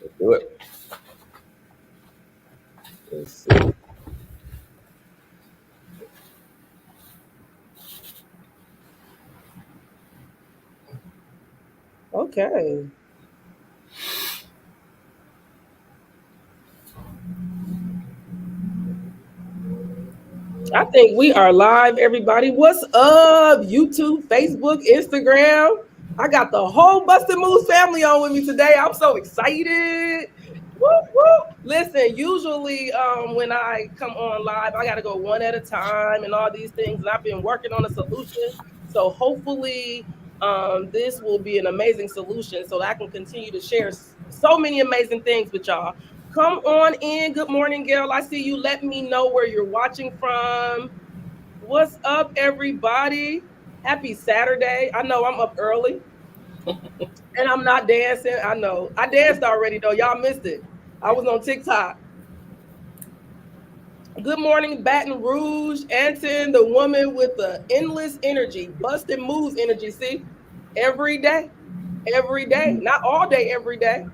Let's do it. Let's see. Okay. I think we are live, everybody. What's up? YouTube, Facebook, Instagram. I got the whole Busted Moves family on with me today. I'm so excited. Woo, woo. Listen, usually when I come on live, I got to go one at a time and all these things. And I've been working on a solution. So hopefully this will be an amazing solution so that I can continue to share so many amazing things with y'all. Come on in. Good morning, Gail. I see you. Let me know where you're watching from. What's up, everybody? Happy Saturday. I know I'm up early and I'm not dancing. I know. I danced already, though. Y'all missed it. I was on TikTok. Good morning, Baton Rouge. Anton, the woman with the endless energy, busted moves energy. See, every day, every day, not all day, every day.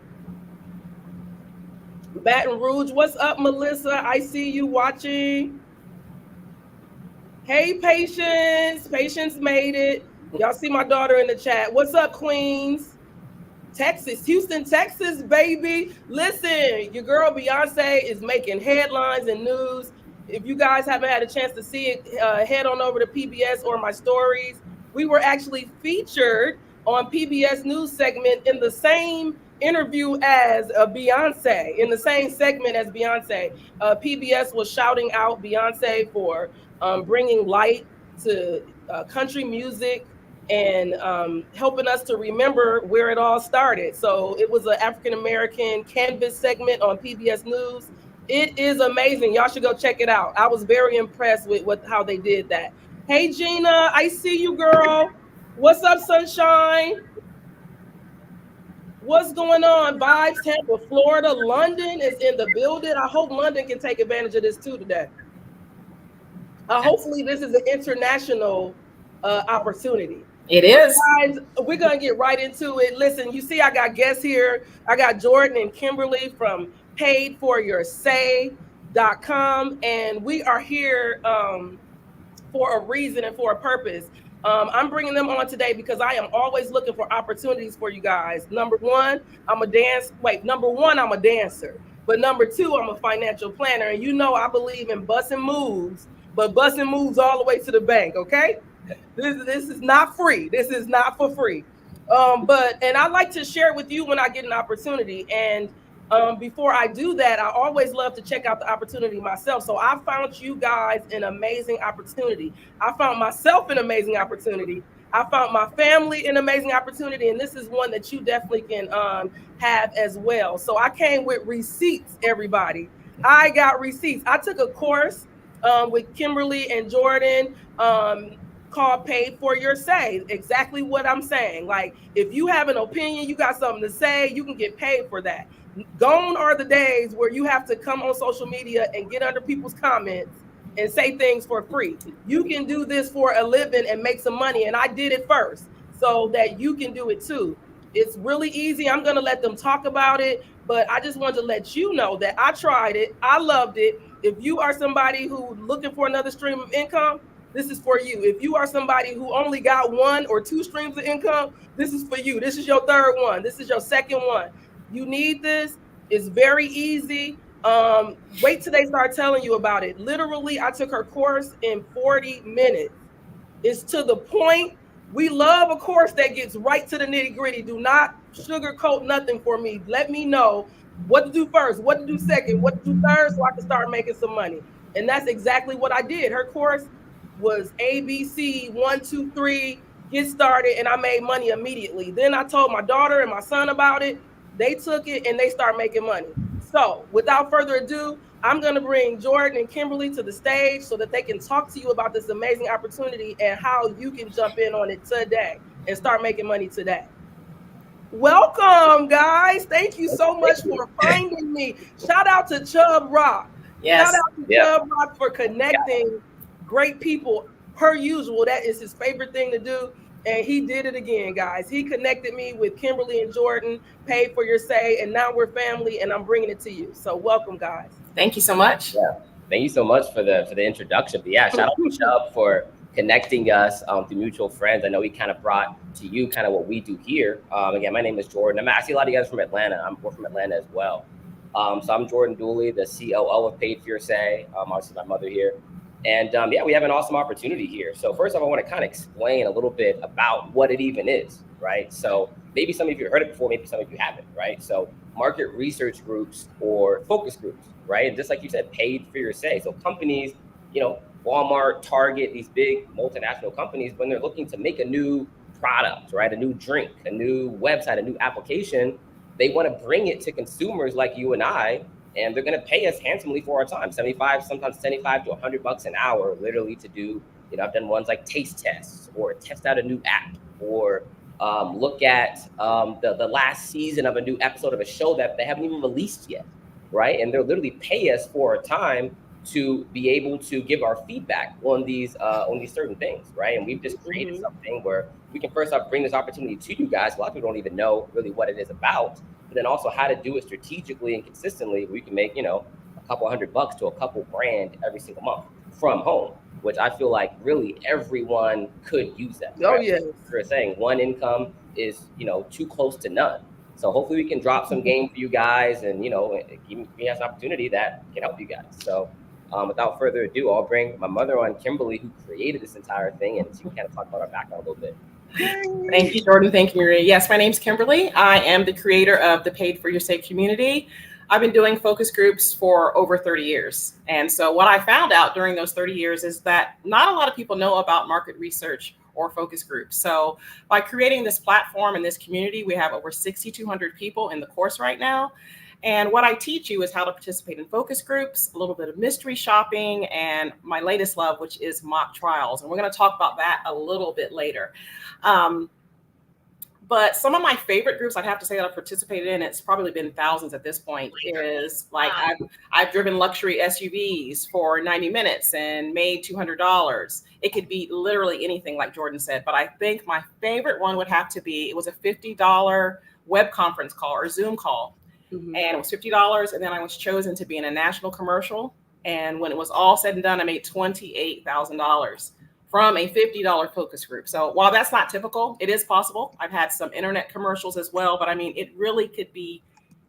Baton Rouge, what's up, Melissa? I see you watching. Hey, Patience. Patience made it. Y'all see my daughter in the chat. What's up, Queens? Texas, Houston, Texas, baby. Listen, your girl Beyonce is making headlines and news. If you guys haven't had a chance to see it, head on over to PBS or my stories. We were actually featured on PBS News segment in the same interview as Beyonce, in the same segment as Beyonce. PBS was shouting out Beyonce for bringing light to country music and helping us to remember where it all started. So it was an African American canvas segment on PBS News. It is amazing. Y'all should go check it out. I was very impressed with how they did that. Hey Gina, I see you, girl. What's up, Sunshine? What's going on? Vibes, Tampa, Florida. London is in the building. I hope London can take advantage of this too today. Hopefully, this is an international opportunity. It is. Guys, we're going to get right into it. Listen, you see, I got guests here. I got Jordan and Kimberly from paidforyoursay.com, and we are here for a reason and for a purpose. I'm bringing them on today because I am always looking for opportunities for you guys. Number one, I'm a dancer. But number two, I'm a financial planner. And you know I believe in busting moves, but busting moves all the way to the bank, okay? This is not free. This is not for free. And I like to share with you when I get an opportunity. And before I do that, I always love to check out the opportunity myself. So I found you guys an amazing opportunity. I found myself an amazing opportunity. I found my family an amazing opportunity. And this is one that you definitely can have as well. So I came with receipts, everybody. I got receipts. I took a course with Kimberly and Jordan called Paid for Your Say. Exactly what I'm saying. Like, if you have an opinion, you got something to say, you can get paid for that. Gone are the days where you have to come on social media and get under people's comments and say things for free. You can do this for a living and make some money. And I did it first so that you can do it too. It's really easy. I'm going to let them talk about it, but I just wanted to let you know that I tried it. I loved it. If you are somebody who's looking for another stream of income, this is for you. If you are somebody who only got one or two streams of income, this is for you. This is your third one. This is your second one. You need this. It's very easy. Wait till they start telling you about it. Literally, I took her course in 40 minutes. It's to the point. We love a course that gets right to the nitty gritty. Do not sugarcoat nothing for me. Let me know what to do first, what to do second, what to do third, so I can start making some money. And that's exactly what I did. Her course was ABC 1, 2, 3, get started, and I made money immediately. Then I told my daughter and my son about it. They took it and they start making money. So without further ado, I'm going to bring Jordan and Kimberly to the stage so that they can talk to you about this amazing opportunity and how you can jump in on it today and start making money today. Welcome, guys. Thank you so much for finding me. Shout out to Chubb Rock. Yes. Shout out to Chubb Rock for connecting great people per usual. That is his favorite thing to do. And he did it again, guys. He connected me with Kimberly and Jordan, paid for your say, and now we're family, and I'm bringing it to you. So welcome, guys. Thank you so much. Yeah. Thank you so much for the introduction. But yeah, shout out to Chubb for connecting us through mutual friends. I know he kind of brought to you kind of what we do here. Again, my name is Jordan. I'm actually a lot of you guys from Atlanta. We're from Atlanta as well. So I'm Jordan Dooley, the COO of Paid for Your Say. Obviously my mother here. And yeah, we have an awesome opportunity here. So first off, I want to kind of explain a little bit about what it even is, right? So maybe some of you have heard it before, maybe some of you haven't, right? So market research groups or focus groups, right? And just like you said, paid for your say. So companies, Walmart, Target, these big multinational companies, when they're looking to make a new product, right? A new drink, a new website, a new application, they want to bring it to consumers like you and I, and they're going to pay us handsomely for our time, 75, sometimes 75 to $100 an hour, literally to do, I've done ones like taste tests or test out a new app or look at the last season of a new episode of a show that they haven't even released yet, right? And they'll literally pay us for our time to be able to give our feedback on these certain things, right? And we've just created something where we can first off bring this opportunity to you guys. A lot of people don't even know really what it is about, but then also how to do it strategically and consistently. We can make, a couple $100 to a couple grand every single month from home, which I feel like really everyone could use that. Oh, right? yeah. We're saying one income is, too close to none. So hopefully we can drop some game for you guys and, give me an opportunity that can help you guys. So without further ado, I'll bring my mother on, Kimberly, who created this entire thing, and she can kind of talk about our background a little bit. Thank you, Jordan. Thank you, Maria. Yes, my name's Kimberly. I am the creator of the Paid for Your Say community. I've been doing focus groups for over 30 years. And so what I found out during those 30 years is that not a lot of people know about market research or focus groups. So by creating this platform and this community, we have over 6,200 people in the course right now. And what I teach you is how to participate in focus groups, a little bit of mystery shopping, and my latest love, which is mock trials. And we're going to talk about that a little bit later. But some of my favorite groups I'd have to say that I've participated in, it's probably been thousands at this point, is like I've driven luxury SUVs for 90 minutes and made $200. It could be literally anything like Jordan said. But I think my favorite one would have to be, it was a $50 web conference call or Zoom call. And it was $50. And then I was chosen to be in a national commercial. And when it was all said and done, I made $28,000 from a $50 focus group. So while that's not typical, it is possible. I've had some internet commercials as well, but I mean, it really could be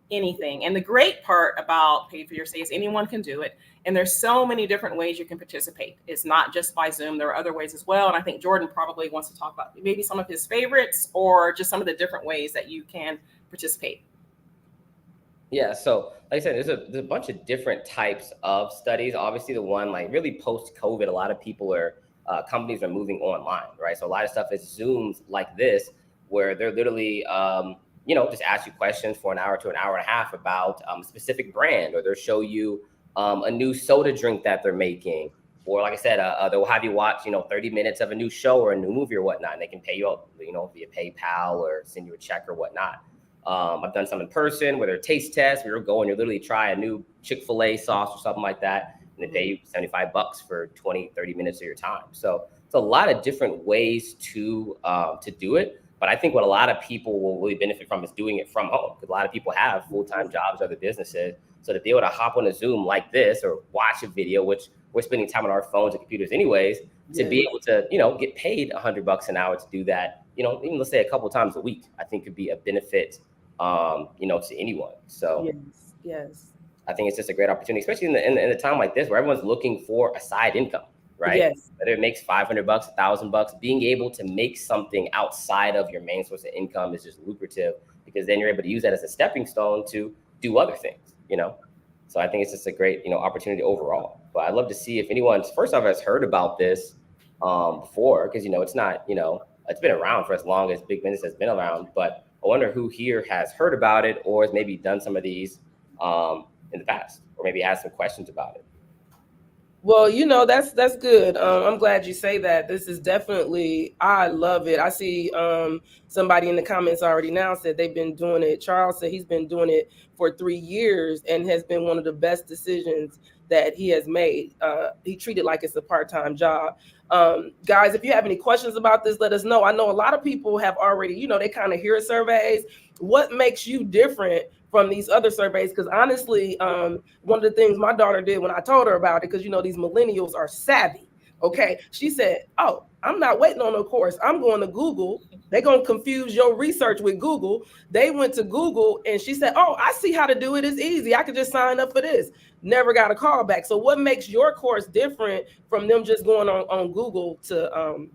anything. And the great part about Paid for Your Say is anyone can do it. And there's so many different ways you can participate. It's not just by Zoom. There are other ways as well. And I think Jordan probably wants to talk about maybe some of his favorites or just some of the different ways that you can participate. Yeah, so like I said, there's a bunch of different types of studies. Obviously, the one like really post-COVID, a lot of people companies are moving online, right? So a lot of stuff is Zooms like this, where they're literally, just ask you questions for an hour to an hour and a half about a specific brand, or they'll show you a new soda drink that they're making, or like I said, they'll have you watch, 30 minutes of a new show or a new movie or whatnot, and they can pay you up, via PayPal or send you a check or whatnot. I've done some in person where they're taste tests. We were going to literally try a new Chick-fil-A sauce or something like that. And they pay you $75 for 20, 30 minutes of your time. So it's a lot of different ways to do it. But I think what a lot of people will really benefit from is doing it from home. Because a lot of people have full-time jobs, other businesses. So to be able to hop on a Zoom like this or watch a video, which we're spending time on our phones and computers anyways, to be able to, get paid $100 an hour to do that, even let's say a couple of times a week, I think could be a benefit to anyone. So yes, I think it's just a great opportunity, especially in the time like this where everyone's looking for a side income, right? Yes. Whether it makes $500, $1,000, being able to make something outside of your main source of income is just lucrative, because then you're able to use that as a stepping stone to do other things, So I think it's just a great, opportunity overall. But I'd love to see if anyone, first off, has heard about this before, because, it's not, it's been around for as long as big business has been around, but I wonder who here has heard about it or has maybe done some of these in the past, or maybe has some questions about it. Well, that's good. I'm glad you say that. This is definitely, I love it. I see somebody in the comments already now said they've been doing it. Charles said he's been doing it for 3 years and has been one of the best decisions that he has made. He treated like it's a part-time job. Guys, if you have any questions about this, let us know. I know a lot of people have already, you know, they kind of hear surveys. What makes you different from these other surveys? Because honestly, one of the things my daughter did when I told her about it, because you know these millennials are savvy. Okay, she said, "Oh, I'm not waiting on a course. I'm going to Google. They're gonna confuse your research with Google." They went to Google and she said, "Oh, I see how to do it. It's easy. I could just sign up for this." Never got a call back. So, what makes your course different from them just going on Google to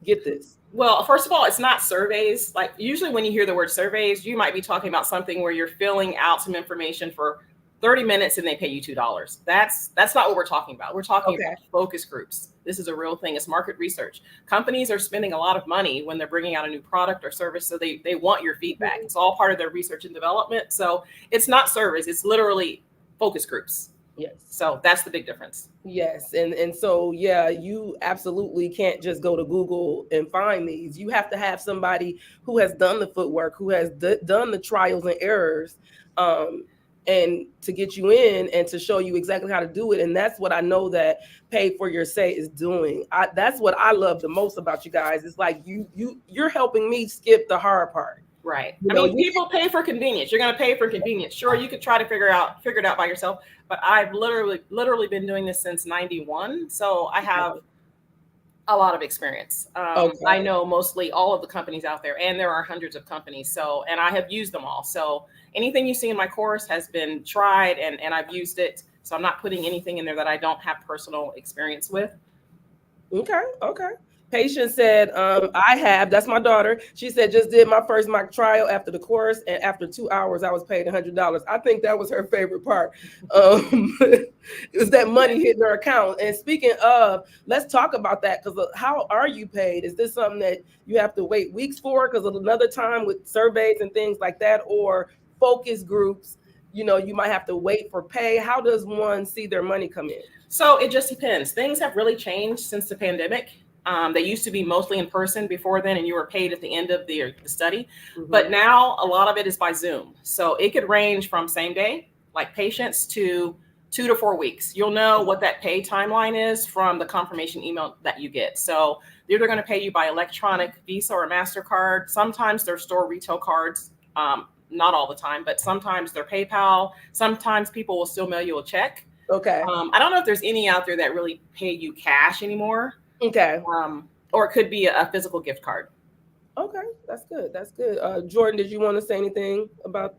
get this? Well, first of all, it's not surveys. Like usually when you hear the word surveys, you might be talking about something where you're filling out some information for 30 minutes and they pay you $2. That's not what we're talking about. We're talking about focus groups. This is a real thing. It's market research. Companies are spending a lot of money when they're bringing out a new product or service. So they want your feedback. It's all part of their research and development. So it's not surveys. It's literally focus groups. Yes. So that's the big difference. Yes. And so, yeah, you absolutely can't just go to Google and find these. You have to have somebody who has done the footwork, who has done the trials and errors, and to get you in and to show you exactly how to do it. And that's what I know that Pay for Your Say is doing. That's what I love the most about you guys. It's like you're helping me skip the hard part. Right. I mean, people pay for convenience. You're going to pay for convenience. Sure, you could try to figure it out by yourself, but I've literally been doing this since 91. So I have a lot of experience. I know mostly all of the companies out there, and there are hundreds of companies. So, and I have used them all. So anything you see in my course has been tried and I've used it. So I'm not putting anything in there that I don't have personal experience with. Okay. Patience said, that's my daughter. She said, just did my first mock trial after the course. And after 2 hours, I was paid $100. I think that was her favorite part. It was that money hitting her account. And speaking of, let's talk about that. Because how are you paid? Is this something that you have to wait weeks for? Because of another time with surveys and things like that, or focus groups, you know, you might have to wait for pay. How does one see their money come in? So it just depends. Things have really changed since the pandemic. They used to be mostly in person before then, and you were paid at the end of the study. Mm-hmm. But now a lot of it is by Zoom. So it could range from same day, like patients, to 2 to 4 weeks. You'll know what that pay timeline is from the confirmation email that you get. So they're either going to pay you by electronic Visa or MasterCard. Sometimes they're store retail cards. Not all the time, but sometimes they're PayPal. Sometimes people will still mail you a check. Okay. I don't know if there's any out there that really pay you cash anymore. Okay. Or it could be a physical gift card. Okay, that's good. Jordan, did you want to say anything about?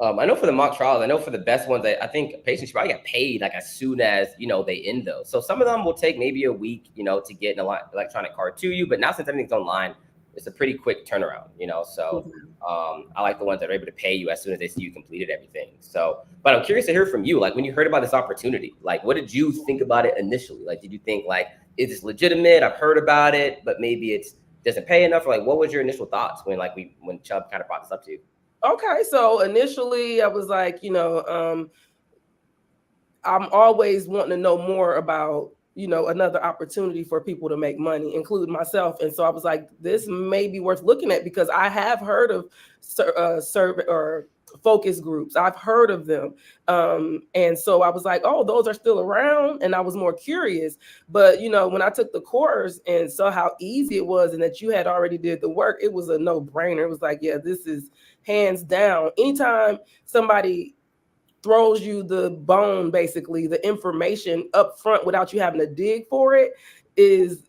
I know for the mock trials, I know for the best ones, I think patients probably get paid like as soon as, you know, they end those. So some of them will take maybe a week, you know, to get an electronic card to you. But now since everything's online, it's a pretty quick turnaround, you know. So I like the ones that are able to pay you as soon as they see you completed everything. So, but I'm curious to hear from you. Like when you heard about this opportunity, like what did you think about it initially? Like, did you think like, is this legitimate? I've heard about it, but maybe it doesn't pay enough. Or like, what was your initial thoughts when Chubb kind of brought this up to you? Okay, so initially I was like, you know, I'm always wanting to know more about, you know, another opportunity for people to make money, including myself. And so I was like, this may be worth looking at because I have heard of survey or focus groups. I've heard of them. And so I was like, oh, those are still around. And I was more curious. But, you know, when I took the course and saw how easy it was and that you had already did the work, it was a no-brainer. It was like, yeah, this is hands down. Anytime somebody throws you the bone, basically the information up front without you having to dig for it, is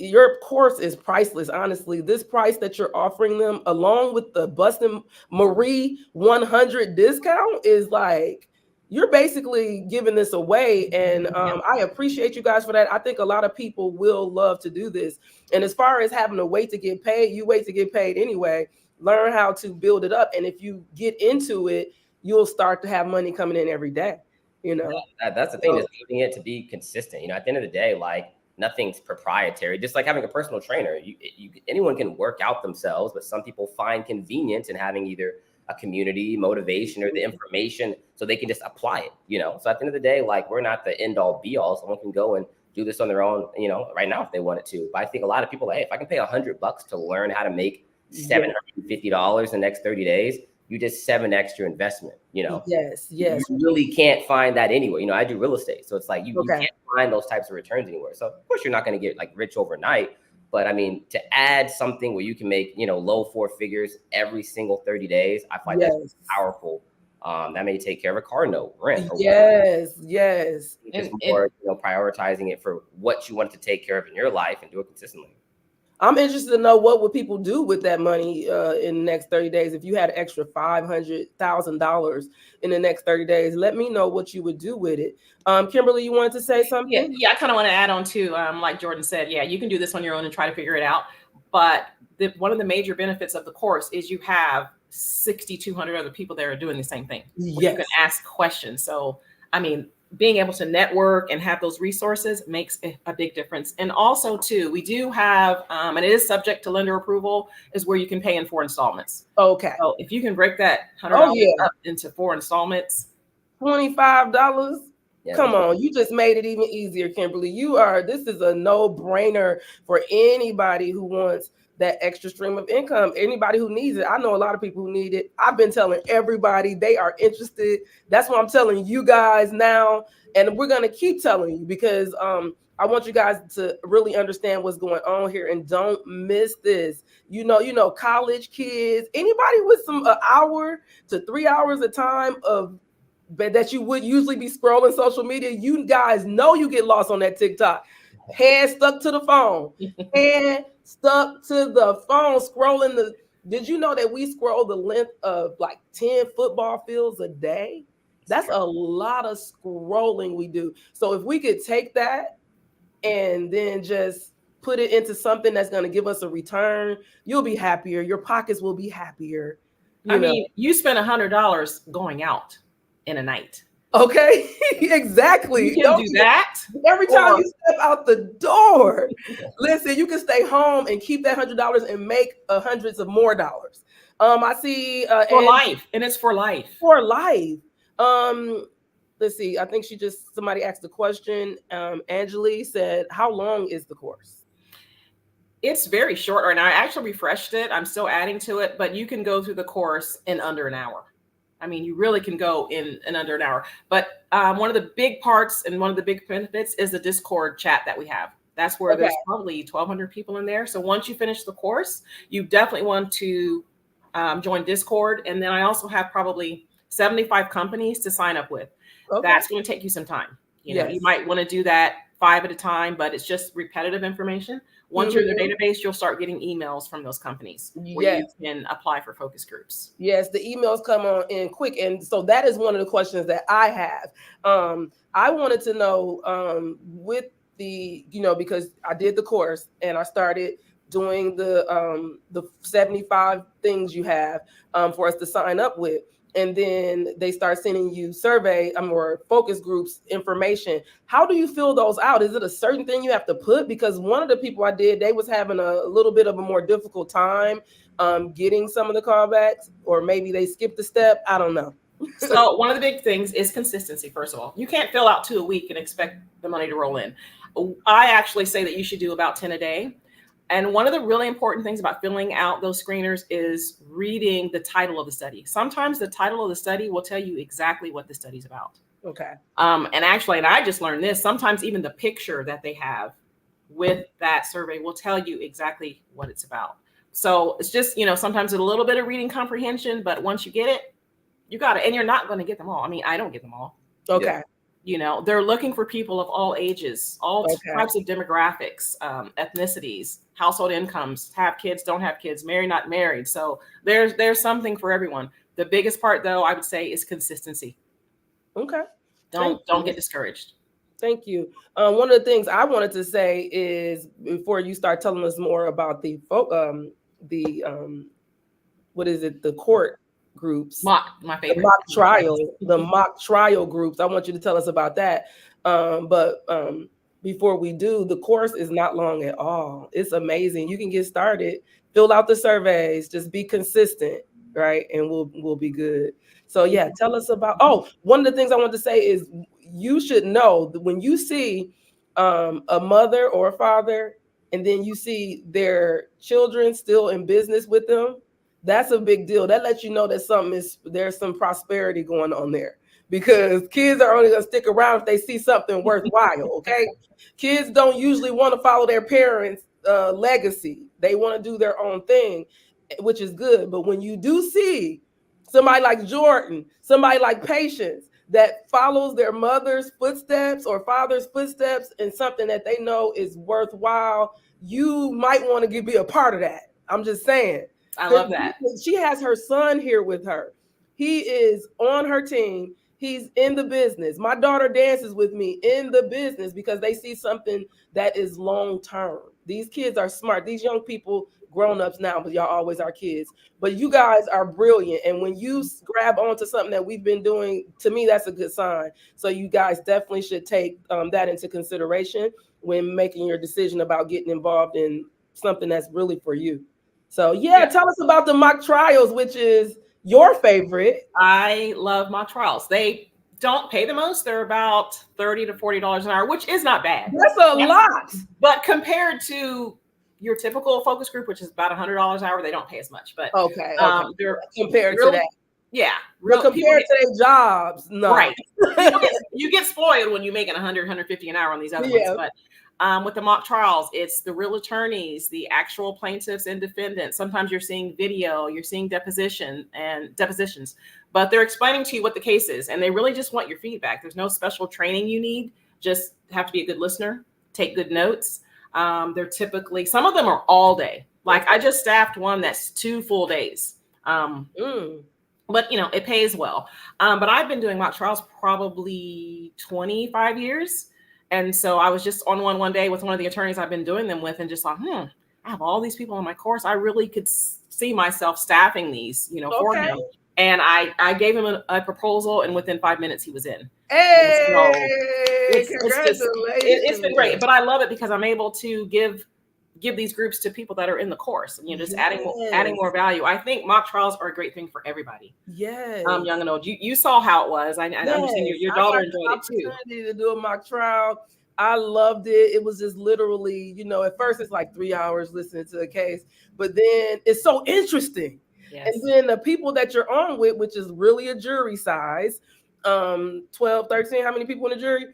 your course is priceless. Honestly, this price that you're offering them along with the Bustin' Marie 100 discount is like, you're basically giving this away. And I appreciate you guys for that. I think a lot of people will love to do this. And as far as having to wait to get paid, you wait to get paid anyway. Learn how to build it up. And if you get into it, you'll start to have money coming in every day, you know. Yeah, that's the thing, is building it to be consistent. You know, at the end of the day, like nothing's proprietary. Just like having a personal trainer, anyone can work out themselves, but some people find convenience in having either a community, motivation, or the information so they can just apply it, you know. So at the end of the day, like we're not the end all be all. Someone can go and do this on their own, you know, right now if they wanted to. But I think a lot of people are like, hey, if I can pay $100 to learn how to make $750 in the next 30 days, you just 7x your investment. Yes. You really can't find that anywhere. I do real estate, so it's like you can't find those types of returns anywhere. So of course you're not going to get like rich overnight, but I mean, to add something where you can make low 4 figures every single 30 days, I find that's powerful. That may take care of a car note, rent, or yes. Just more prioritizing it for what you want to take care of in your life and do it consistently. I'm interested to know what would people do with that money in the next 30 days. If you had an extra $500,000 in the next 30 days, let me know what you would do with it. Kimberly, you wanted to say something? Yeah, I kind of want to add on to, like Jordan said, yeah, you can do this on your own and try to figure it out. But one of the major benefits of the course is you have 6,200 other people that are doing the same thing. Yes. You can ask questions. So, I mean, being able to network and have those resources makes a big difference. And also too, we do have, and it is subject to lender approval, is where you can pay in 4 installments. Okay. So if you can break that $100 up into 4 installments. $25. Yeah, come on, you just made it even easier, Kimberly. This is a no-brainer for anybody who wants that extra stream of income. Anybody who needs it. I know a lot of people who need it. I've been telling everybody, they are interested. That's why I'm telling you guys now. And we're going to keep telling you, because I want you guys to really understand what's going on here, and don't miss this. College kids, anybody with some hour to 3 hours of time that you would usually be scrolling social media, you guys know you get lost on that TikTok. Head stuck to the phone. Scrolling did you know that we scroll the length of like 10 football fields a day? That's a lot of scrolling we do. So if we could take that and then just put it into something that's going to give us a return, you'll be happier. Your pockets will be happier. I mean, you spend $100 going out in a night. Okay, exactly. You can do that every time you step out the door. Listen, you can stay home and keep that $100 and make hundreds of more dollars. I see for life, and it's for life. For life. Let's see. I think somebody asked the question. Angeli said, "How long is the course?" It's very short, and I actually refreshed it. I'm still adding to it, but you can go through the course in under an hour. I mean, you really can go in under an hour. But one of the big parts and one of the big benefits is the Discord chat that we have. That's where there's probably 1,200 people in there. So once you finish the course, you definitely want to join Discord. And then I also have probably 75 companies to sign up with. Okay. That's going to take you some time. You might want to do that 5 at a time, but it's just repetitive information. Once you're in the database, you'll start getting emails from those companies where you can apply for focus groups. Yes, the emails come on in quick. And so that is one of the questions that I have. I wanted to know with the, because I did the course and I started doing the 75 things you have for us to sign up with. And then they start sending you survey or focus groups information. How do you fill those out? Is it a certain thing you have to put? Because one of the people I did, they was having a little bit of a more difficult time getting some of the callbacks, or maybe they skipped a step. I don't know. So one of the big things is consistency. First of all, you can't fill out 2 a week and expect the money to roll in. I actually say that you should do about 10 a day. And one of the really important things about filling out those screeners is reading the title of the study. Sometimes the title of the study will tell you exactly what the study's about. Okay. And I just learned this, sometimes even the picture that they have with that survey will tell you exactly what it's about. So it's just, sometimes a little bit of reading comprehension, but once you get it, you got it. And you're not going to get them all. I mean, I don't get them all. Okay. They're looking for people of all ages, all types of demographics, ethnicities, household incomes, have kids, don't have kids, married, not married. So there's something for everyone. The biggest part, though, I would say, is consistency. Okay. Don't get discouraged. Thank you. One of the things I wanted to say is, before you start telling us more about the court groups, my favorite, the mock trial groups. I want you to tell us about that. But before we do, the course is not long at all. It's amazing. You can get started, fill out the surveys, just be consistent, right? And we'll be good. So tell us about, one of the things I want to say is, you should know that when you see a mother or a father, and then you see their children still in business with them, That's a big deal. That lets you know that there's some prosperity going on there, because kids are only going to stick around if they see something worthwhile. Okay, kids don't usually want to follow their parents' legacy. They want to do their own thing, which is good. But when you do see somebody like Jordan, somebody like Patience, that follows their mother's footsteps or father's footsteps in something that they know is worthwhile, you might want to be a part of that. I'm just saying. I love that. She has her son here with her. He is on her team. He's in the business. My daughter dances with me in the business because they see something that is long term. These kids are smart. These young people, grown ups now, but y'all always are kids. But you guys are brilliant. And when you grab onto something that we've been doing, to me, that's a good sign. So you guys definitely should take that into consideration when making your decision about getting involved in something that's really for you. So yeah, tell us about the mock trials, which is your favorite. I love mock trials. They don't pay the most. They're about $30 to $40 an hour, which is not bad. That's a lot. But compared to your typical focus group, which is about $100 an hour, they don't pay as much. But okay. They're compared to that. Yeah. Compared to their jobs, no. Right. you get spoiled when you're making 100, 150 an hour on these other ones. But with the mock trials, it's the real attorneys, the actual plaintiffs and defendants. Sometimes you're seeing video, you're seeing depositions, but they're explaining to you what the case is, and they really just want your feedback. There's no special training you need. Just have to be a good listener, take good notes. They're typically, some of them are all day. Like I just staffed one that's 2 full days. But it pays well. But I've been doing mock trials probably 25 years. And so I was just on one day with one of the attorneys I've been doing them with, and just thought, I have all these people on my course. I really could see myself staffing these, for him. And I gave him a proposal, and within 5 minutes he was in. Hey, so it's been great. But I love it because I'm able to give these groups to people that are in the course, and just adding more value. I think mock trials are a great thing for everybody. Yes. Young and old. You saw how it was. I understand your daughter enjoyed it too. To do a mock trial. I loved it. It was just literally, at first it's like 3 hours listening to a case, but then it's so interesting. Yes. And then the people that you're on with, which is really a jury size, 12, 13, how many people in the jury?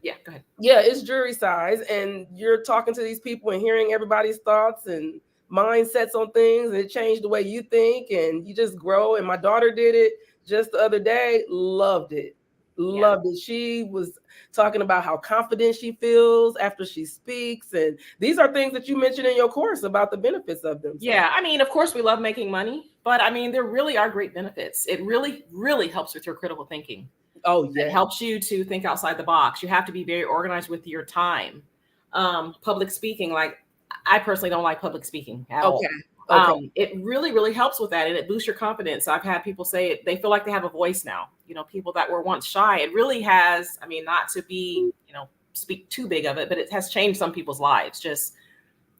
Yeah, go ahead. Yeah, it's jury size, and you're talking to these people and hearing everybody's thoughts and mindsets on things, and it changed the way you think, and you just grow. And my daughter did it just the other day, loved it. She was talking about how confident she feels after she speaks, and these are things that you mentioned in your course about the benefits of them. So. Yeah, of course we love making money, but there really are great benefits. It really, really helps with your critical thinking. Oh yeah, it helps you to think outside the box. You have to be very organized with your time. Public speaking, like I personally don't like public speaking at all. It really, really helps with that, and it boosts your confidence. I've had people say they feel like they have a voice now. People that were once shy. It really has. Not to be, speak too big of it, but it has changed some people's lives. Just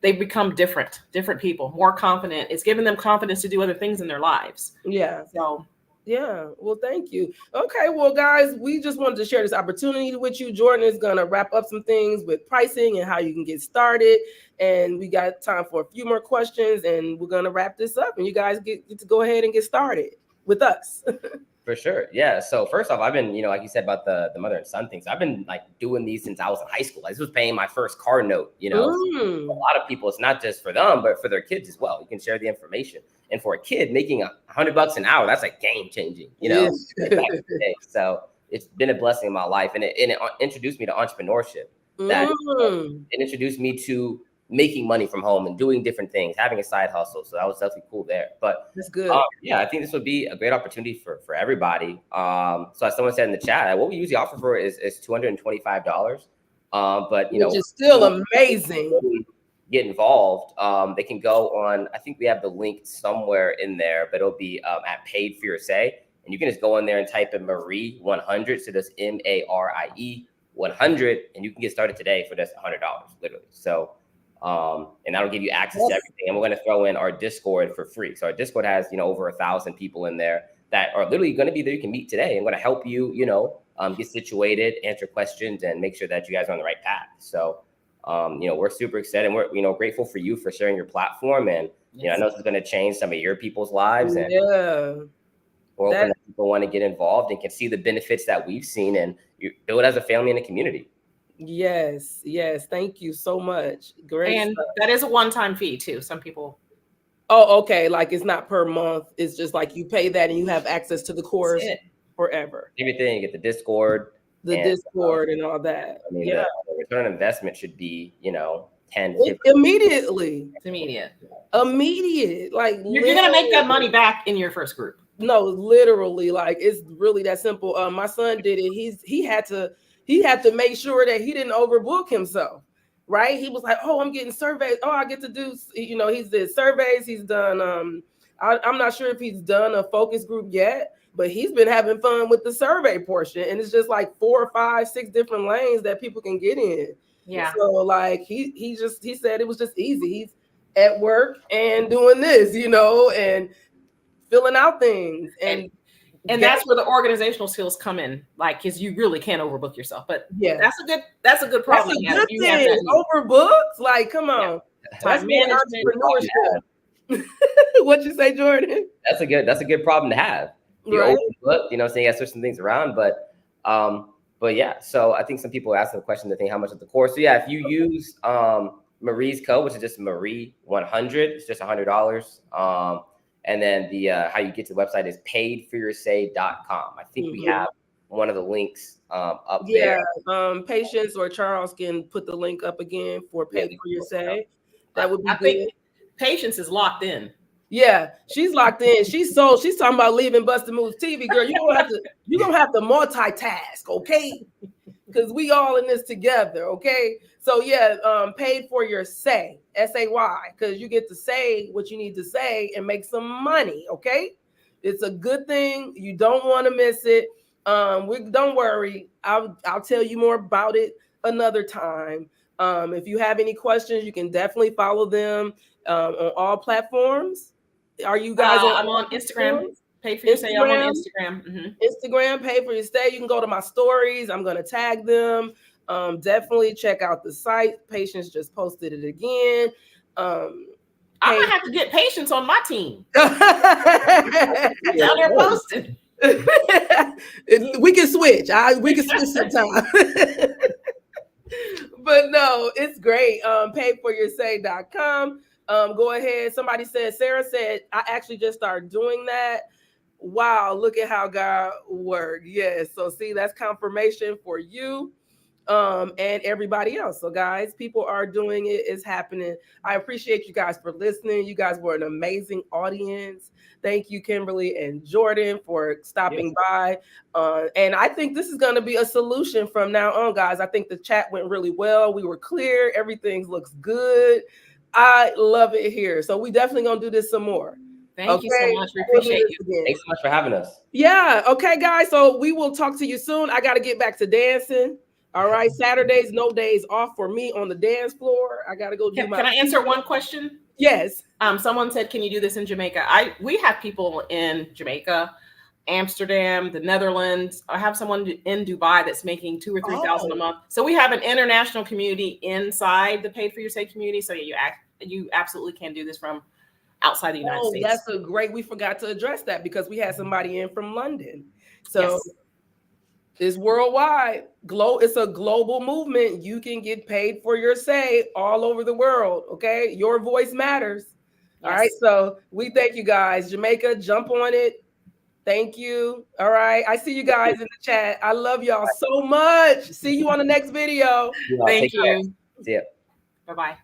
they've become different people, more confident. It's given them confidence to do other things in their lives. Yeah. So. Yeah, well, thank you. Okay, well, guys, we just wanted to share this opportunity with you. Jordan is going to wrap up some things with pricing and how you can get started. And we got time for a few more questions, and we're going to wrap this up. And you guys get to go ahead and get started with us. For sure. Yeah. So first off, I've been, like you said about the mother and son things, I've been doing these since I was in high school. This was paying my first car note, A lot of people, it's not just for them, but for their kids as well. You can share the information. And for a kid making $100 an hour, that's like game changing, So it's been a blessing in my life. And it introduced me to entrepreneurship. It introduced me to making money from home and doing different things, having a side hustle. So that was definitely cool there. But that's good. I think this would be a great opportunity for everybody. So as someone said in the chat, what we usually offer for is $225. But which is still amazing. Get involved. They can go on, I think we have the link somewhere in there, but it'll be at Paid for Your Say. And you can just go in there and type in Marie 100. So that's MARIE 100. And you can get started today for just $100, literally. So and that'll give you access to everything. And we're going to throw in our Discord for free. So our Discord has, over 1,000 people in there that are literally going to be there. You can meet today and going to help you, get situated, answer questions, and make sure that you guys are on the right path. So we're super excited, and we're grateful for you for sharing your platform. And I know this is going to change some of your people's lives, and we're open that people want to get involved and can see the benefits that we've seen, and you build as a family in a community. Yes. Thank you so much. Great. And that is a one-time fee too. Some people. Oh, okay. Like it's not per month. It's just like you pay that and you have access to the course forever. Everything, you get the Discord. Discord and all that. I mean, the return on investment should be, 10, 15. Immediately. It's immediate. Like you're gonna make that money back in your first group. No, literally, like it's really that simple. My son did it. He had to make sure that he didn't overbook himself. Right? He was like, "Oh, I'm getting surveys. Oh, I get to do." He's did surveys. He's done. I'm not sure if he's done a focus group yet, but he's been having fun with the survey portion, and it's just like 4, 5, 6 different lanes that people can get in. Yeah. So like he said it was just easy. He's at work and doing this, and filling out things and that's where the organizational skills come in, like, because you really can't overbook yourself. But that's a good problem. That's a good thing. Overbooks, like, come on. Time management. Entrepreneurship. What you say, Jordan? That's a good problem to have. Right. Overbook, saying switch some things around, but yeah. So I think some people are asking the question to think how much of the course. So yeah, if you use Marie's code, which is just Marie 100, it's just $100. And then the how you get to the website is paidforyoursay.com. I think we have one of the links up there. Patience or Charles can put the link up again for Paid for Your Say. That would be good. Think Patience is locked in. Yeah, she's locked in. She's talking about leaving Busted Moves TV, girl. You're gonna have to multitask, okay? Because we all in this together, okay? So Paid for Your Say, SAY, because you get to say what you need to say and make some money, okay? It's a good thing. You don't want to miss it. Don't worry. I'll tell you more about it another time. If you have any questions, you can definitely follow them on all platforms. Are you guys I'm on Instagram. Paid for Your Say. I'm on Instagram. Instagram, Paid for Your Say. You can go to my stories. I'm going to tag them. Definitely check out the site. Patience just posted it again. I'm going to have to get Patience on my team. Down there posting. We can switch. We can switch sometime. But no, it's great. Paidforyoursay.com. Go ahead. Sarah said, I actually just started doing that. Wow, look at how God worked. Yes. So see, that's confirmation for you and everybody else. So guys, people are doing it. It's happening. I appreciate you guys for listening. You guys were an amazing audience. Thank you, Kimberly and Jordan, for stopping by. And I think this is going to be a solution from now on, guys. I think the chat went really well. We were clear. Everything looks good. I love it here. So we definitely going to do this some more. Thank you so much. We appreciate you. Thanks so much for having us. Yeah. Okay, guys. So we will talk to you soon. I got to get back to dancing. All right. Saturdays, no days off for me on the dance floor. I got to go do Can I answer one question? Yes. Someone said, can you do this in Jamaica? We have people in Jamaica, Amsterdam, the Netherlands. I have someone in Dubai that's making $2,000 or $3,000 a month. So we have an international community inside the Paid for Your Say community. So you absolutely can do this from outside the United States. That's we forgot to address that because we had somebody in from London. So it's worldwide. It's a global movement. You can get paid for your say all over the world. Okay. Your voice matters. All right. So we thank you guys. Jamaica, jump on it. Thank you. All right. I see you guys in the chat. I love y'all so much. See you on the next video. Thank you. See ya. Bye-bye.